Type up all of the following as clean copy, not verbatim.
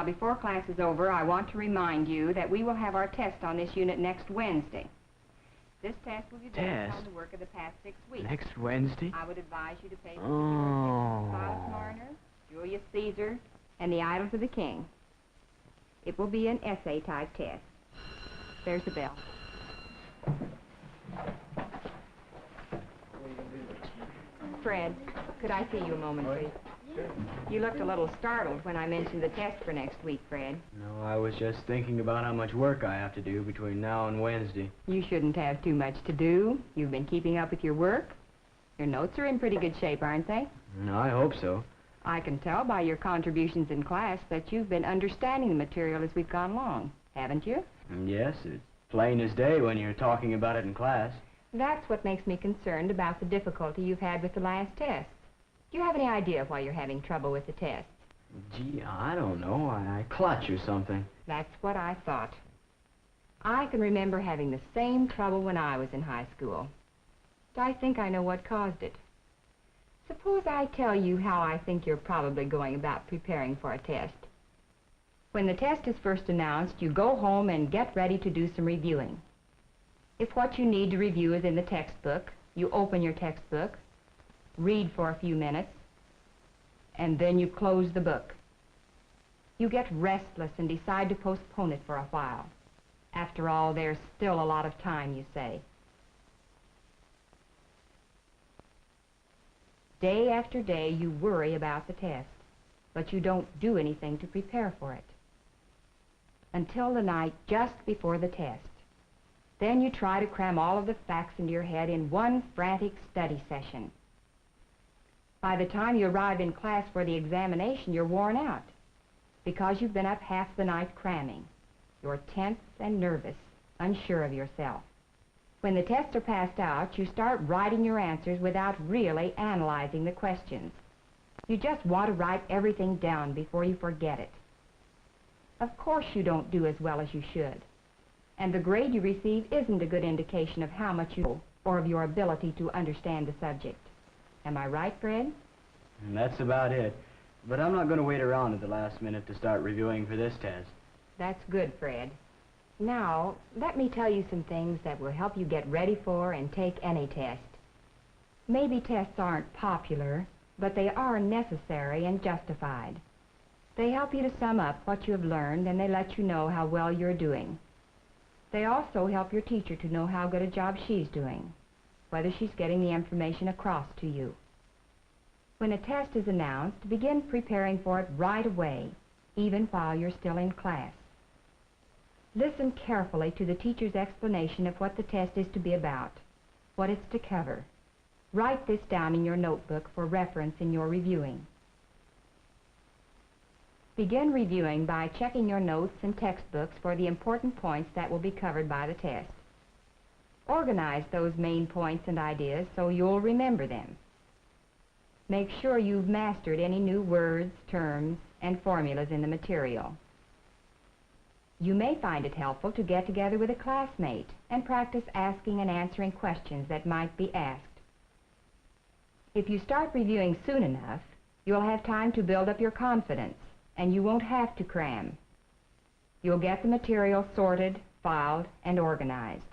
Now, before class is over, I want to remind you that we will have our test on this unit next Wednesday. This test will be based on the work of the past 6 weeks. Next Wednesday? I would advise you to pay attention to Silas Marner, Julius Caesar, and the Idols of the King. It will be an essay-type test. There's the bell. Fred, could I see you a moment, please? Sure. You looked a little startled when I mentioned the test for next week, Fred. No, I was just thinking about how much work I have to do between now and Wednesday. You shouldn't have too much to do. You've been keeping up with your work. Your notes are in pretty good shape, aren't they? No, I hope so. I can tell by your contributions in class that you've been understanding the material as we've gone along, haven't you? Yes, it's plain as day when you're talking about it in class. That's what makes me concerned about the difficulty you've had with the last test. Do you have any idea why you're having trouble with the test? Gee, I don't know. I clutch or something. That's what I thought. I can remember having the same trouble when I was in high school. I think I know what caused it. Suppose I tell you how I think you're probably going about preparing for a test. When the test is first announced, you go home and get ready to do some reviewing. If what you need to review is in the textbook, you open your textbook, read for a few minutes, and then you close the book. You get restless and decide to postpone it for a while. After all, there's still a lot of time, you say. Day after day, you worry about the test, but you don't do anything to prepare for it. Until the night just before the test. Then you try to cram all of the facts into your head in one frantic study session. By the time you arrive in class for the examination, you're worn out because you've been up half the night cramming. You're tense and nervous, unsure of yourself. When the tests are passed out, you start writing your answers without really analyzing the questions. You just want to write everything down before you forget it. Of course you don't do as well as you should, and the grade you receive isn't a good indication of how much you know or of your ability to understand the subject. Am I right, Fred? That's about it. But I'm not going to wait around at the last minute to start reviewing for this test. That's good, Fred. Now, let me tell you some things that will help you get ready for and take any test. Maybe tests aren't popular, but they are necessary and justified. They help you to sum up what you have learned, and they let you know how well you're doing. They also help your teacher to know how good a job she's doing, whether she's getting the information across to you. When a test is announced, begin preparing for it right away, even while you're still in class. Listen carefully to the teacher's explanation of what the test is to be about, what it's to cover. Write this down in your notebook for reference in your reviewing. Begin reviewing by checking your notes and textbooks for the important points that will be covered by the test. Organize those main points and ideas so you'll remember them. Make sure you've mastered any new words, terms, and formulas in the material. You may find it helpful to get together with a classmate and practice asking and answering questions that might be asked. If you start reviewing soon enough, you'll have time to build up your confidence, and you won't have to cram. You'll get the material sorted, filed, and organized.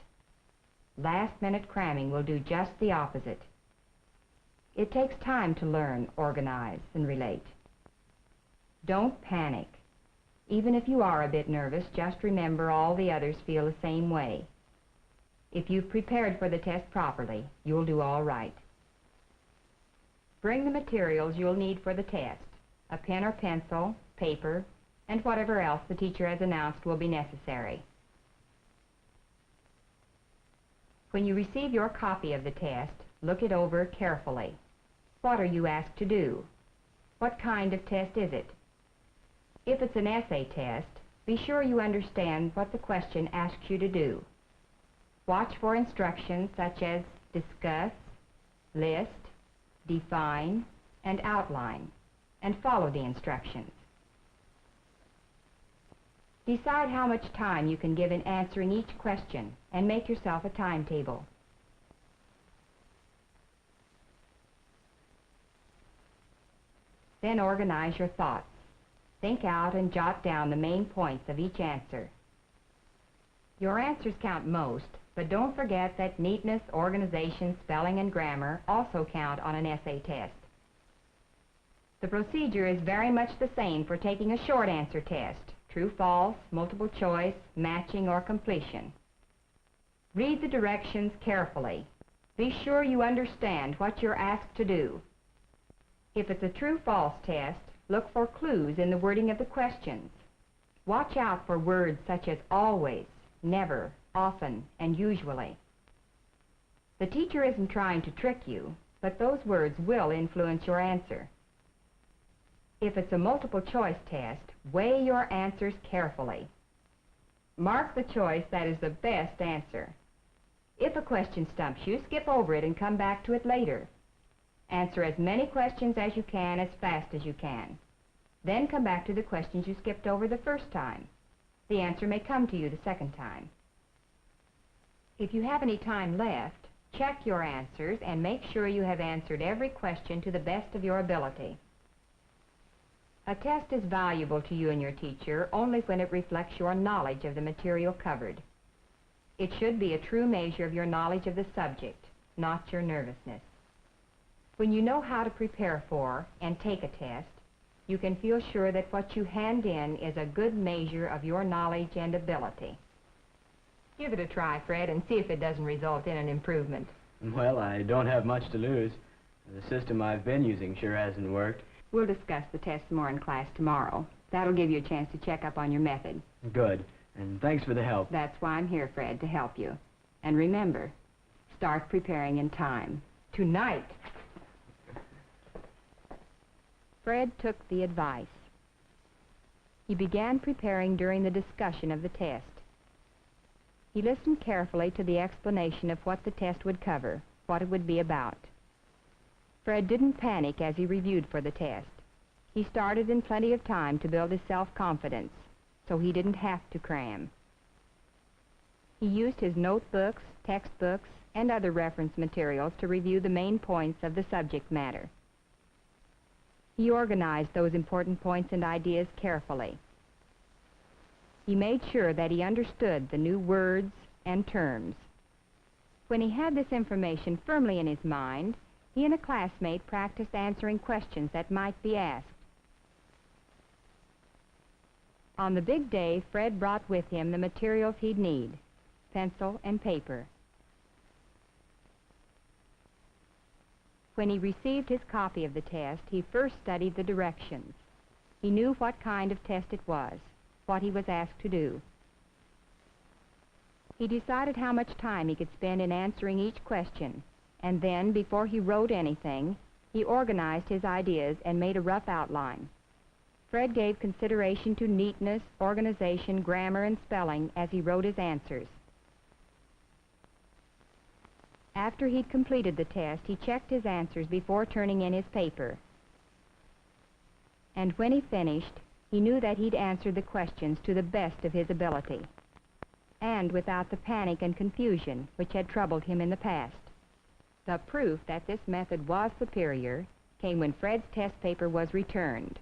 Last-minute cramming will do just the opposite. It takes time to learn, organize, and relate. Don't panic. Even if you are a bit nervous, just remember all the others feel the same way. If you've prepared for the test properly, you'll do all right. Bring the materials you'll need for the test, a pen or pencil, paper, and whatever else the teacher has announced will be necessary. When you receive your copy of the test, look it over carefully. What are you asked to do? What kind of test is it? If it's an essay test, be sure you understand what the question asks you to do. Watch for instructions such as discuss, list, define, and outline, and follow the instructions. Decide how much time you can give in answering each question and make yourself a timetable. Then organize your thoughts. Think out and jot down the main points of each answer. Your answers count most, but don't forget that neatness, organization, spelling, and grammar also count on an essay test. The procedure is very much the same for taking a short answer test: true, false, multiple choice, matching, or completion. Read the directions carefully. Be sure you understand what you're asked to do. If it's a true-false test, look for clues in the wording of the questions. Watch out for words such as always, never, often, and usually. The teacher isn't trying to trick you, but those words will influence your answer. If it's a multiple choice test, weigh your answers carefully. Mark the choice that is the best answer. If a question stumps you, skip over it and come back to it later. Answer as many questions as you can as fast as you can. Then come back to the questions you skipped over the first time. The answer may come to you the second time. If you have any time left, check your answers and make sure you have answered every question to the best of your ability. A test is valuable to you and your teacher only when it reflects your knowledge of the material covered. It should be a true measure of your knowledge of the subject, not your nervousness. When you know how to prepare for and take a test, you can feel sure that what you hand in is a good measure of your knowledge and ability. Give it a try, Fred, and see if it doesn't result in an improvement. Well, I don't have much to lose. The system I've been using sure hasn't worked. We'll discuss the test more in class tomorrow. That'll give you a chance to check up on your method. Good. And thanks for the help. That's why I'm here, Fred, to help you. And remember, start preparing in time. Tonight. Fred took the advice. He began preparing during the discussion of the test. He listened carefully to the explanation of what the test would cover, what it would be about. Fred didn't panic as he reviewed for the test. He started in plenty of time to build his self-confidence, so he didn't have to cram. He used his notebooks, textbooks, and other reference materials to review the main points of the subject matter. He organized those important points and ideas carefully. He made sure that he understood the new words and terms. When he had this information firmly in his mind, he and a classmate practiced answering questions that might be asked. On the big day, Fred brought with him the materials he'd need: pencil and paper. When he received his copy of the test, he first studied the directions. He knew what kind of test it was, what he was asked to do. He decided how much time he could spend in answering each question, and then, before he wrote anything, he organized his ideas and made a rough outline. Fred gave consideration to neatness, organization, grammar, and spelling as he wrote his answers. After he'd completed the test, he checked his answers before turning in his paper. And when he finished, he knew that he'd answered the questions to the best of his ability, and without the panic and confusion which had troubled him in the past. The proof that this method was superior came when Fred's test paper was returned.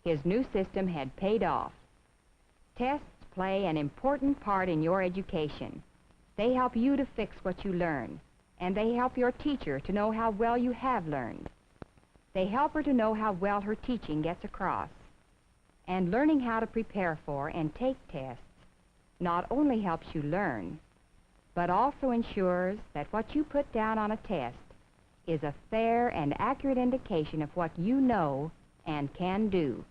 His new system had paid off. Tests play an important part in your education. They help you to fix what you learn, and they help your teacher to know how well you have learned. They help her to know how well her teaching gets across. And learning how to prepare for and take tests not only helps you learn, but also ensures that what you put down on a test is a fair and accurate indication of what you know and can do.